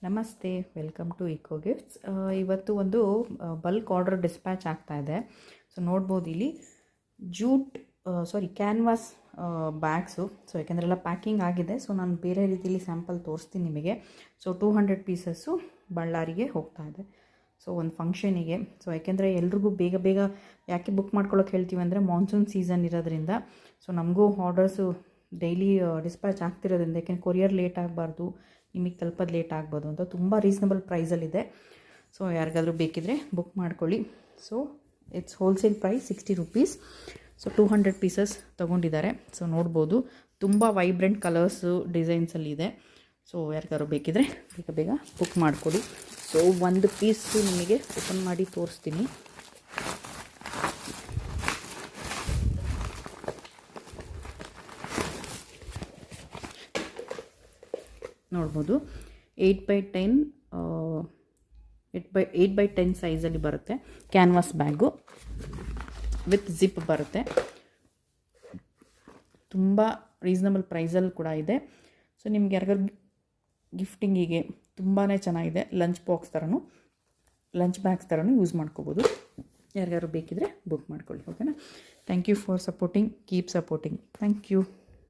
ನಮಸ್ತೆ, welcome to eco gifts. ಇವತ್ತು ಒಂದು ಬಲ್ಕ್ ಆರ್ಡರ್ ಡಿಸ್ಪ್ಯಾಚ್ ಆಗ್ತಾ ಇದೆ. ಸೊ ನೋಡ್ಬೋದು ಇಲ್ಲಿ ಕ್ಯಾನ್ವಾಸ್ ಬ್ಯಾಗ್ಸು. ಸೊ ಯಾಕೆಂದರೆ ಪ್ಯಾಕಿಂಗ್ ಆಗಿದೆ. ಸೊ ನಾನು ಬೇರೆ ರೀತಿಯಲ್ಲಿ ಸ್ಯಾಂಪಲ್ ತೋರಿಸ್ತೀನಿ ನಿಮಗೆ. ಸೊ 200 ಪೀಸಸ್ಸು ಬಳ್ಳಾರಿಗೆ ಹೋಗ್ತಾ ಇದೆ. ಸೊ ಒಂದು ಫಂಕ್ಷನಿಗೆ. ಸೊ ಯಾಕೆಂದರೆ ಎಲ್ರಿಗೂ ಬೇಗ ಬೇಗ ಯಾಕೆ ಬುಕ್ ಮಾಡ್ಕೊಳ್ಳೋಕೆ ಹೇಳ್ತೀವಿ ಅಂದರೆ ಮಾನ್ಸೂನ್ ಸೀಸನ್ ಇರೋದ್ರಿಂದ. ಸೊ ನಮಗೂ ಆರ್ಡರ್ಸು ಡೈಲಿ ಡಿಸ್ಪ್ಯಾಚ್ ಆಗ್ತಿರೋದ್ರಿಂದ, ಯಾಕೆಂದರೆ ಕೊರಿಯರ್ ಲೇಟ್ ಆಗಬಾರ್ದು, ನಿಮಗೆ ತಲುಪೋದು ಲೇಟ್ ಆಗ್ಬೋದು ಅಂತ ತುಂಬ ರೀಸನಬಲ್ ಪ್ರೈಸಲ್ಲಿದೆ. ಸೊ ಯಾರಿಗಾದರೂ ಬೇಕಿದ್ರೆ ಬುಕ್ ಮಾಡ್ಕೊಳ್ಳಿ. So it's wholesale price 60 rupees. So 200 pieces ತೊಗೊಂಡಿದ್ದಾರೆ. ಸೊ ನೋಡ್ಬೋದು ತುಂಬ ವೈಬ್ರೆಂಟ್ ಕಲರ್ಸು ಡಿಸೈನ್ಸಲ್ಲಿದೆ. ಸೊ ಯಾರಿಗಾದ್ರು ಬೇಕಿದ್ರೆ ಬೇಗ ಬೇಗ ಬುಕ್ ಮಾಡ್ಕೊಳ್ಳಿ. ಸೊ ಒಂದು ಪೀಸು ನಿಮಗೆ ಓಪನ್ ಮಾಡಿ ತೋರಿಸ್ತೀನಿ. ನೋಡ್ಬೋದು 8x10 8x10 ಸೈಜಲ್ಲಿ ಬರುತ್ತೆ. ಕ್ಯಾನ್ವಾಸ್ ಬ್ಯಾಗು ವಿತ್ ಜಿಪ್ ಬರುತ್ತೆ. ತುಂಬ ರೀಸನಬಲ್ ಪ್ರೈಸಲ್ಲಿ ಕೂಡ ಇದೆ. ಸೊ ನಿಮ್ಗೆ ಯಾರಿಗಾರು ಗಿಫ್ಟಿಂಗಿಗೆ ತುಂಬಾ ಚೆನ್ನಾಗಿದೆ. ಲಂಚ್ ಬ್ಯಾಗ್ಸ್ ಥರನೂ ಯೂಸ್ ಮಾಡ್ಕೋಬೋದು. ಯಾರಿಗಾರು ಬೇಕಿದ್ರೆ ಬುಕ್ ಮಾಡ್ಕೊಳ್ಳಿ. ಓಕೆನಾ? Thank you for supporting. Keep supporting. Thank you.